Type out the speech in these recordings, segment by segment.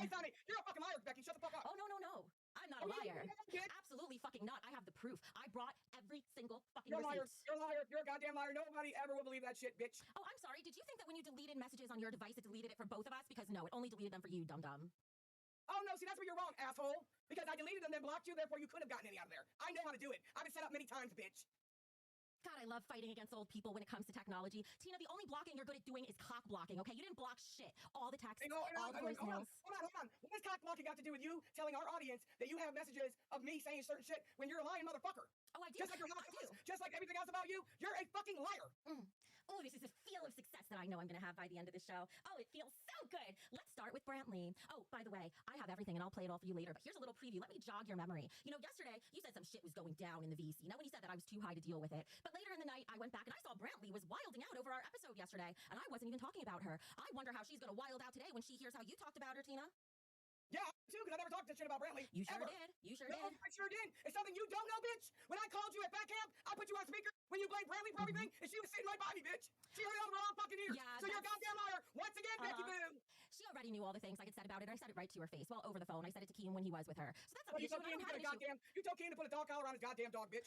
lies on me. You're a fucking liar, Becky. Shut the fuck up. Oh, no. I'm not a liar. Absolutely fucking not. I have the proof. I brought every single fucking receipt. You're a liar. You're a goddamn liar. Nobody ever will believe that shit, bitch. Oh, I'm sorry. Did you think that when you deleted messages on your device, it deleted it for both of us? Because no, it only deleted them for you, dum-dum. Oh, no, see, that's where you're wrong, asshole. Because I deleted them, then blocked you, therefore you couldn't have gotten any out of there. I know how to do it. I've been set up many times, bitch. God, I love fighting against old people when it comes to technology. Tina, the only blocking you're good at doing is cock blocking, okay? You didn't block shit. All the texts, all the voicemails. Hold on. What does cock blocking got to do with you telling our audience that you have messages of me saying certain shit when you're a lying motherfucker? Oh, I do. Just like your mouth is. Just like everything else about you, you're a fucking liar. Oh, this is a feel of success that I know I'm going to have by the end of the show. Oh, it feels so good. Let's start with Brantley. Oh, by the way, I have everything, and I'll play it all for you later, but here's a little preview. Let me jog your memory. You know, yesterday, you said some shit was going down in the VC. Now, when you said that, I was too high to deal with it. But later in the night, I went back, and I saw Brantley was wilding out over our episode yesterday, and I wasn't even talking about her. I wonder how she's going to wild out today when she hears how you talked about her, Tina. Yeah, too, because I never talked this shit about Brantley. You sure did. You sure did. I sure did. It's something you don't know, bitch. When I called you at back camp, I put you on speaker when you blamed Brantley for everything, and she was sitting right by me, bitch. She heard it all the wrong fucking ears. Yeah, so you're a goddamn liar. Once again, Becky Boo. She already knew all the things I had said about it, and I said it right to her face. Well, over the phone. I said it to Keem when he was with her. So that's Well, an issue. You told Keem to put a dog collar on his goddamn dog, bitch.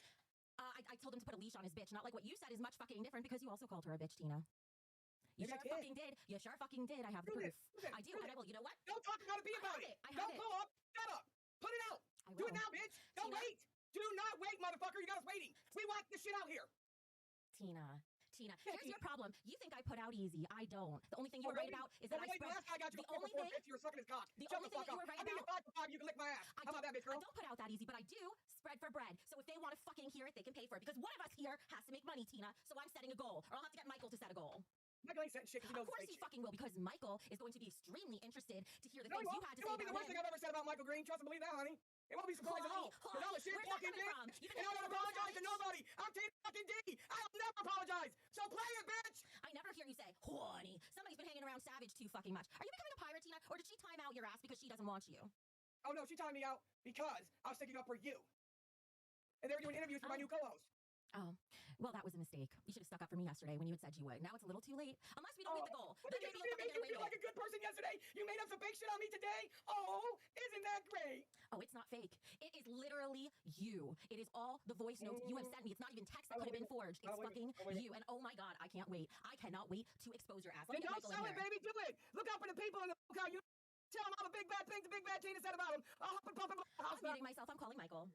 I told him to put a leash on his bitch. Not like what you said is much fucking different because you also called her a bitch, Tina. You sure fucking did. You sure fucking did. I have the proof. I do, and I will. You know what? Don't talk about it. Be about it. Don't pull up. Shut up. Put it out. Do it now, bitch. Don't wait. Do not wait, motherfucker. You got us waiting. We want this shit out here. Tina, here's your problem. You think I put out easy. I don't. The only thing you were right about is that I spread... The last guy got you before you were sucking his cock. The only thing that you were right about... I'll give you 5 for 5. You can lick my ass. How about that, bitch girl? I don't put out that easy, but I do spread for bread. So if they want to fucking hear it, they can pay for it. Because one of us here has to make money, Tina. So I'm setting a goal. Or I'll have to get Michael to set a goal. Michael ain't setting shit because he knows. Of course he fucking will, because Michael is going to be extremely interested to hear the things you had to say about him. It won't be the worst thing I've ever said about Michael Green. Trust and believe that, honey. It won't be surprising at all. Because I'm a shit fucking bitch. And I don't apologize to nobody. I'm Tina fucking D. I'll never apologize. So play it, bitch. I never hear you say, honey. Somebody's been hanging around Savage too fucking much. Are you becoming a pirate, Tina? Or did she time out your ass because she doesn't want you? Oh, no. She timed me out because I was sticking up for you. And they were doing interviews for my new co-host. Oh, well, that was a mistake. You should have stuck up for me yesterday when you had said you would. Now it's a little too late. Unless we don't meet the goal. Then maybe you'll fucking get away with it. You feel like a good person yesterday. You made up some fake shit on me today. Oh, isn't that great? Oh, it's not fake. It is literally you. It is all the voice notes you have sent me. It's not even text that could have been forged. It's fucking you. And oh my God, I can't wait. I cannot wait to expose your ass. Let me get Michael in here. Baby, do it. Look out for the people in the lookout. You tell them all the big bad things the big bad Tina said about him. I'll hop and pump him. I'm muting myself. I'm calling Michael.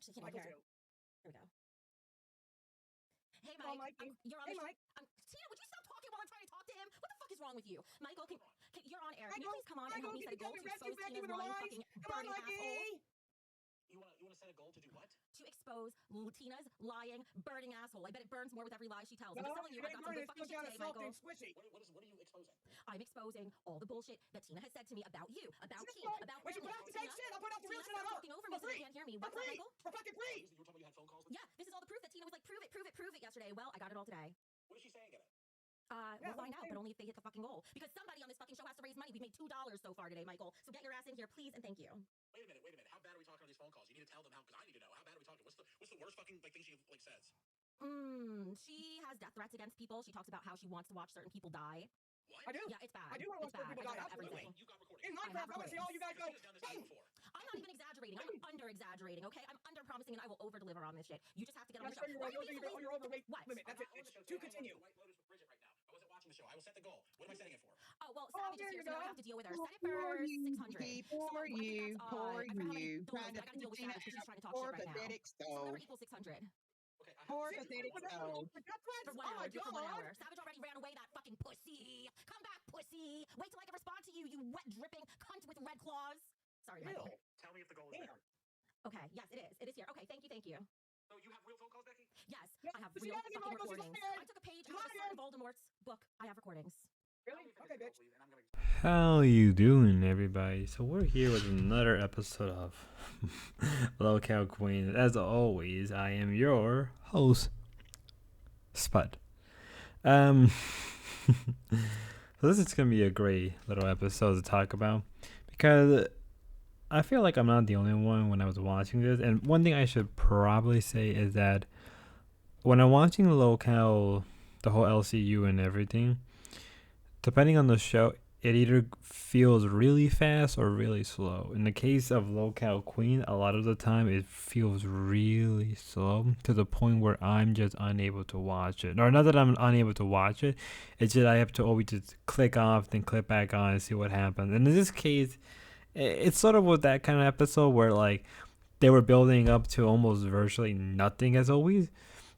She can't hear. Here we go. Hey, Mike. You're on Mike. Tina, would you stop talking while I'm trying to talk to him? What the fuck is wrong with you? Michael, you're on air. Can you please come on and help me set a goal to expose Tina's lying fucking burning asshole? You want to set a goal to do what? To expose Tina's lying, burning asshole. I bet it burns more with every lie she tells. I'm just telling you, I got some good fucking shit today, Michael. What are you exposing? I'm exposing all the bullshit that Tina has said to me about you, about Keem, about Brantley. Put out the fake shit. I'll put out the real shit. Stop talking over me so they can't hear me. What's that, Michael? For fucking free. You were talking about you had phone calls? Yeah, this is all the proof that Tina was like, prove it yesterday. Well, I got it all today. What is she saying in it? We'll find out, but only if they hit the fucking goal. Because somebody on this fucking show has to raise money. We made $2 so far today, Michael. So get your ass in here, please, and thank you. Wait a minute. How bad are we talking on these phone calls? You need to tell them how, because I need to know. How bad are we talking? What's the worst fucking thing she says? She has death threats against people. She talks about how she wants to watch certain people die. What? I do. Yeah, it's bad. I do want to watch certain people die. Everything. You got recording. In Minecraft, I want to see all you guys go. I'm not even exaggerating. I'm under-exaggerating, okay? I'm under-promising, and I will over-deliver on this shit. You just have to get on the show. You're overweight. What? Limit. That's it. To continue. White Lotus with Bridget right now. I wasn't watching the show. I will set the goal. What am I setting it for? Oh, well, Savage is here, so now I have to deal with her. Set it for 600. Poor you. Trying to deal with Savage because she's trying to talk shit right now. So whatever equals 600. Okay, poor pathetic soul. For 1 hour. Do it for 1 hour. Savage already ran away, that fucking pussy. Come back, pussy. Wait till I can respond to you, you wet dripping cunt with red claws. Sorry, Michael. Tell me if the goal is there. Okay, yes, it is. It is here. Okay, thank you. So you have real phone calls, Becky? Yes, I have real fucking recordings. I took a page out of Voldemort's book. I have recordings. Really? Okay, bitch. How you doing, everybody? So we're here with another episode of lolcowqueen. As always, I am your host, Spud. So this is gonna be a great little episode to talk about because I feel like I'm not the only one when I was watching this. And one thing I should probably say is that when I'm watching the whole LCU and everything, depending on the show, it either feels really fast or really slow. In the case of lolcowqueen, a lot of the time it feels really slow to the point where I'm just unable to watch it. Or not that I'm unable to watch it, it's just I have to always just click off, then click back on and see what happens. And in this case, it's sort of with that kind of episode where like they were building up to almost virtually nothing as always.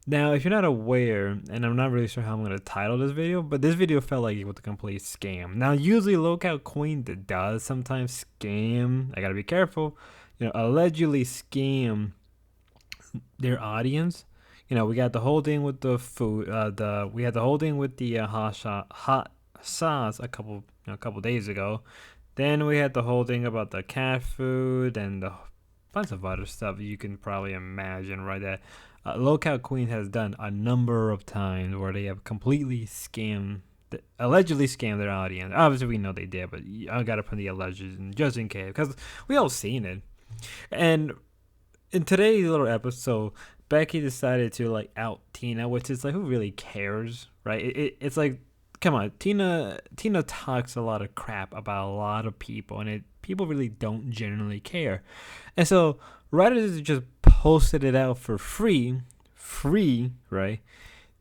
Now, if you're not aware, and I'm not really sure how I'm going to title this video, but this video felt like it was a complete scam. Now, usually lolcowqueen does sometimes scam. I got to be careful. Allegedly scam their audience. We got the whole thing with the food. We had the whole thing with the hot sauce a couple days ago. Then we had the whole thing about the cat food and the bunch of other stuff you can probably imagine, right? That lolcowqueen has done a number of times where they have completely allegedly scammed their audience. Obviously, we know they did, but I gotta put the alleged in just in case because we all seen it. And in today's little episode, Becky decided to like out Tina, which is like, who really cares, right? It's like, come on, Tina talks a lot of crap about a lot of people, and people really don't generally care. And so rather than just posted it out for free, right?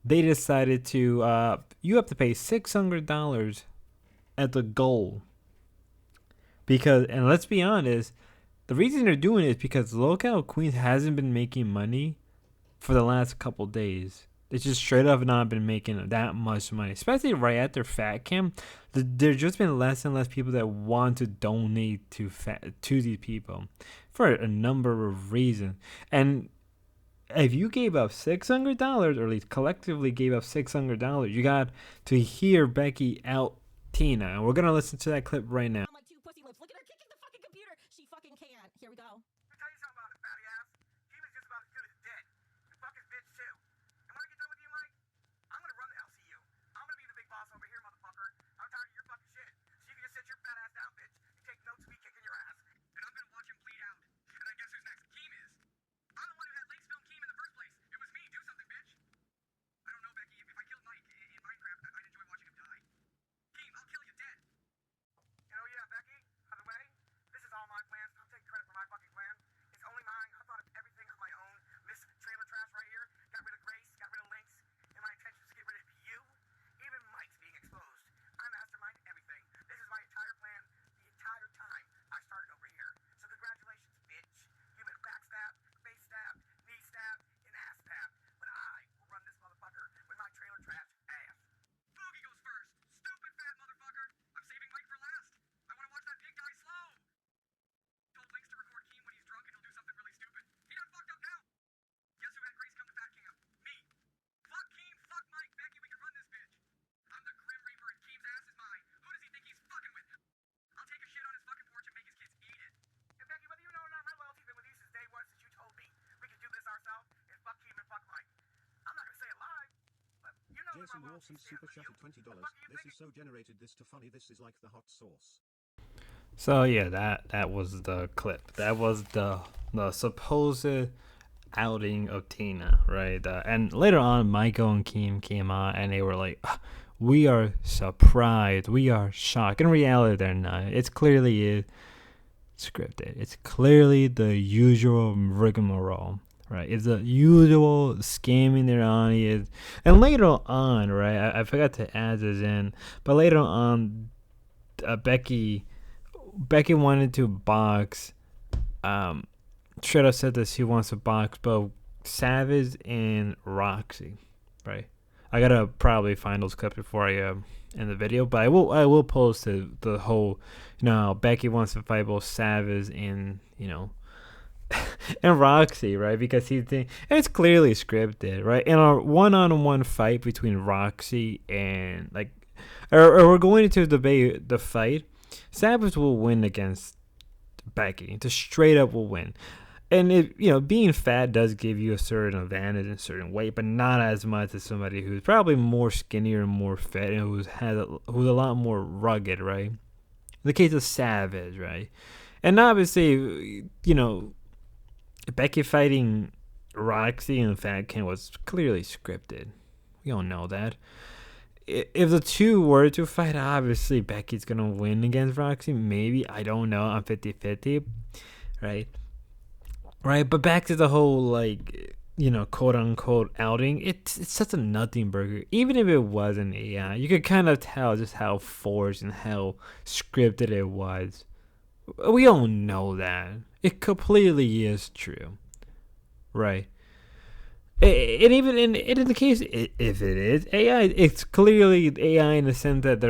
They decided to you have to pay $600 at the goal. Because, and let's be honest, the reason they're doing it is because lolcowqueen hasn't been making money for the last couple days. It's just straight up not been making that much money, especially right after Fat Cam. There's just been less and less people that want to donate to these people for a number of reasons. And if you gave up $600, or at least collectively gave up $600, you got to hear Becky out Tina. And we're gonna listen to that clip right now. I'm like 2 pussy lips. Look at her kicking the fucking computer. She fucking can't. Here we go. Let me tell you something about it, fatty ass. He was just about as good as dead. And fuck his bitch too. And when I get done with you, Mike, I'm gonna run the LCU. I'm gonna be the big boss over here, motherfucker. I'm tired of your fucking shit. So you can just sit your fat ass down, bitch, and take notes of me kicking your ass. And I'm gonna watch him bleed out. And I guess who's next? Keem is. I'm the one who had Lynx film Keem in the first place. It was me. Do something, bitch. I don't know, Becky. If I killed Mike in Minecraft, I'd enjoy watching him die. Keem, I'll kill you dead. Yeah, Becky, by the way, this is all my plans. Don't take credit for my fucking plan. It's only mine. I thought of everything on my own. This trailer trash right here, got rid of Grace, got rid of Lynx, and my intention is to get rid of you. Even Mike's being exposed. I mastermind everything. This is my entire plan the entire time I started over here. So congratulations, bitch. You've been backstabbed, face stabbed, knee stabbed, and ass stabbed. But I will run this motherfucker with my trailer trash ass. Boogie goes first. Stupid fat motherfucker. I'm saving Mike for last. I want to watch that pig die slow. Told Lynx to record Keem when he's drunk and he'll do something really stupid. He done fucked up now. Guess who had Grace come to Fat Camp? Me. Fuck Keem, fuck Mike, Becky, we can run this bitch. I'm the Grim Reaper and Keem's ass is mine. Who does he think he's fucking with? I'll take a shit on his fucking porch and make his kids eat it. And Becky, whether you know or not, my loyalty's been with you since day one, since you told me we could do this ourselves and fuck Keem and fuck Mike. I'm not gonna say it live, but you know Jason my Lawson loyalty super stands chat with you. at $20. The fuck do you This think is so generated this to funny. This is like the hot sauce. So yeah, that was the clip. That was the supposed outing of Tina, right? And later on, Michael and Keem came on, and they were like, "We are surprised. We are shocked." In reality, they're not. It's clearly scripted. It's clearly the usual rigmarole, right? It's the usual scamming their audience. And later on, right? I forgot to add this in, but later on, Becky wanted to box. Straight up said that she wants to box both Savage and Roxy, right? I gotta probably find those clips before I end the video, but I will post the whole, Becky wants to fight both Savage and and Roxy, right? Because it's clearly scripted, right? In a one-on-one fight between Roxy and or we're going into debate the fight. Savage will win against Becky. Just straight up will win. And being fat does give you a certain advantage in a certain weight, but not as much as somebody who's probably more skinnier and more fit and who's a lot more rugged, right? In the case of Savage, right? And obviously, Becky fighting Roxy and Fat Ken was clearly scripted. We all know that. if the two were to fight, obviously Becky's gonna win against Roxy. Maybe, I don't know. I'm 50-50, right? Right, but back to the whole like, quote unquote outing. It's such a nothing burger. Even if it was an AI, you could kind of tell just how forced and how scripted it was. We all know that it completely is true, right? And even in the case, if it is AI, it's clearly AI in the sense that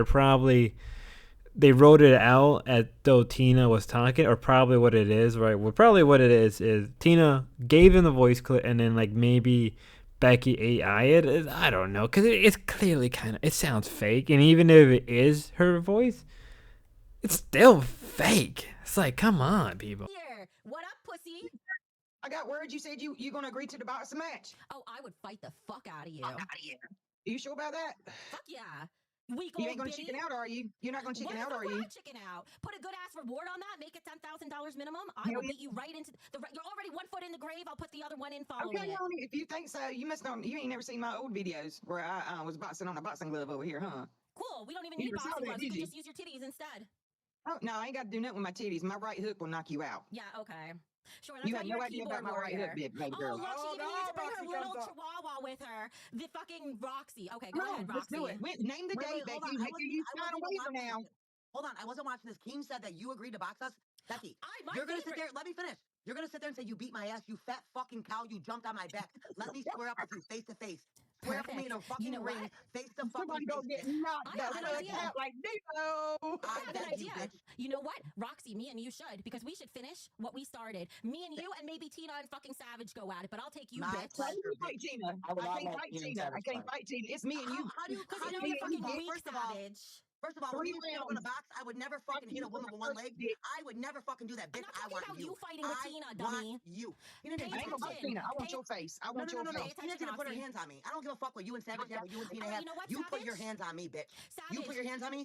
they wrote it out as though Tina was talking, or probably what it is, right? Well, probably what it is Tina gave him the voice clip, and then like maybe Becky AI it. I don't know, because it's clearly it sounds fake, and even if it is her voice, it's still fake. It's like, come on, people. Here, what up, pussy? I got word you said you gonna agree to the boxing match. Oh, I would fight the fuck out of you. You sure about that? Fuck yeah. Weak You old ain't gonna bitty. chicken out, are you? You're not gonna chicken out, are you? Chicken out. Put a good ass reward on that. Make it $10,000 minimum. I Hell will yeah. beat you right into the. You're already 1 foot in the grave. I'll put the other one in following Okay, it. honey, if you think so, you must not. You ain't never seen my old videos where I was boxing on a boxing glove over here, huh? Cool. We don't even You need never saw boxing that, gloves. You did can you? just use your titties instead. Oh no, I ain't got to do nothing with my titties. My right hook will knock you out. Yeah. Okay. Sure. That's You why have you're no a idea keyboard about my right warrior. hook, baby Oh, girl. look, she even needs to bring her Roxy little comes up. chihuahua with her. The fucking Roxy. Okay, go Come on, ahead, let's Roxy. do it. Name the date, Hold Becky. on. Make sure you sign a waiver now. Hold on, I wasn't watching this. Keem said that you agreed to box us. Becky, My you're gonna sit favorite. there. Let me finish. You're gonna sit there and say you beat my ass. You fat fucking cow. You jumped on my back. Let me square up with you face to face. Square up with me in a Perfect. fucking You know ring, what? face to fucking Somebody face. gonna get bitch. knocked I the have an fuck idea. out like Dino. I have an beg you, idea. bitch. You know what? Roxy, me and you should, because we should finish what we started. Me and you and maybe Tina and fucking Savage go at it, but I'll take you, My bitch. Well, pleasure. you fight Tina. I would I not can't let fight Tina and Tina. I Savage can't fight. fight Tina. It's me and you. How do you? Because How you do know you you're fucking fucking weak, First of all, Savage. First of all, when 3 you said you were gonna rounds. box, I would never fucking hit a woman with one leg. I would never fucking do that, bitch. I'm not talking I want about you. you fighting with Tina, I dummy. want you. Tina Pay didn't I ain't gonna fight fight attention. Tina. I want Pay- your face. I No, want no, no, your no, no. Pay face. Tina attention, didn't put her Roxy. hands on me. I don't give a fuck what you and Savage have, what you and Tina have. You know what, You put your Savage? hands on me, bitch. Savage. You put your hands on me.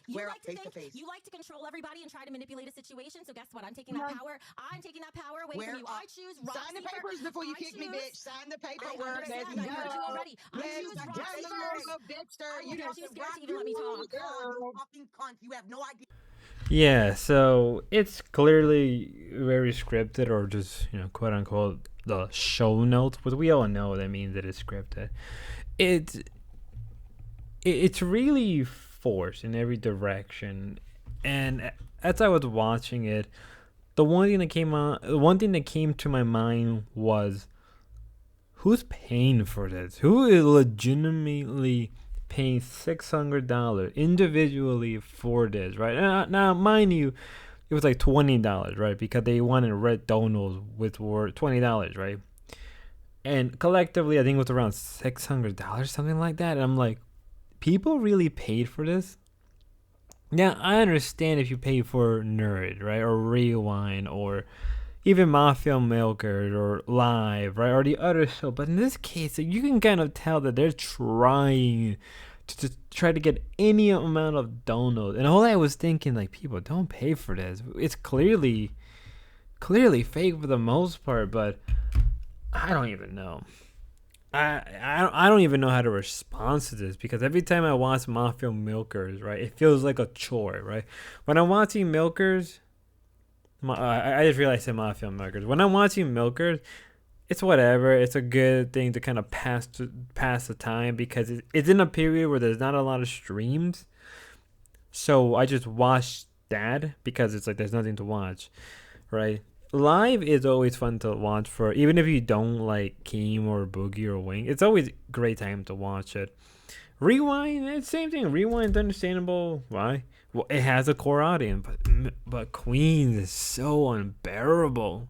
You Square like up to face think to face. you like to control everybody and try to manipulate a situation. So guess what? I'm taking that power. I'm taking that power away Where from you. I choose Roxy. Sign the papers before you I kick me, choose- bitch. Sign the I paperwork. Let's understand. I heard you go. already. I Let's choose go, Roxy first. Dexter. I You will know, get too scared to even let me talk. You fucking cunt. You have no idea. Yeah, so it's clearly very scripted, or just, quote unquote, the show notes, but we all know that means that it's scripted. It's really forced in every direction, and as I was watching it, the one thing that came to my mind was, who's paying for this? Who is legitimately paying $600 individually for this, right? Now, mind you, it was like $20, right? Because they wanted red donuts with were $20, right? And collectively, I think it was around $600, something like that. And I'm like, people really paid for this? Yeah, I understand if you pay for Nerd, right? Or Rewind, or even Mafia Milkers, or Live, right? Or the other show. But in this case, you can kind of tell that they're trying to try to get any amount of downloads. And all I was thinking, like, people, don't pay for this. It's clearly fake for the most part, but I don't even know. I don't even know how to respond to this, because every time I watch Mafia Milkers, right, it feels like a chore, right? When I'm watching Milkers, I just realized I said Mafia Milkers. When I'm watching Milkers, it's whatever. It's a good thing to kind of pass the time, because it's in a period where there's not a lot of streams. So I just watch that because it's like there's nothing to watch, right? Live is always fun to watch for, even if you don't like Keem or Boogie or Wing. It's always a great time to watch it. Rewind, it's same thing. Rewind's understandable. Why? Well, it has a core audience, but Queens is so unbearable.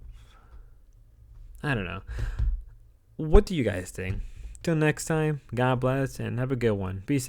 I don't know. What do you guys think? Till next time, God bless and have a good one. Be safe.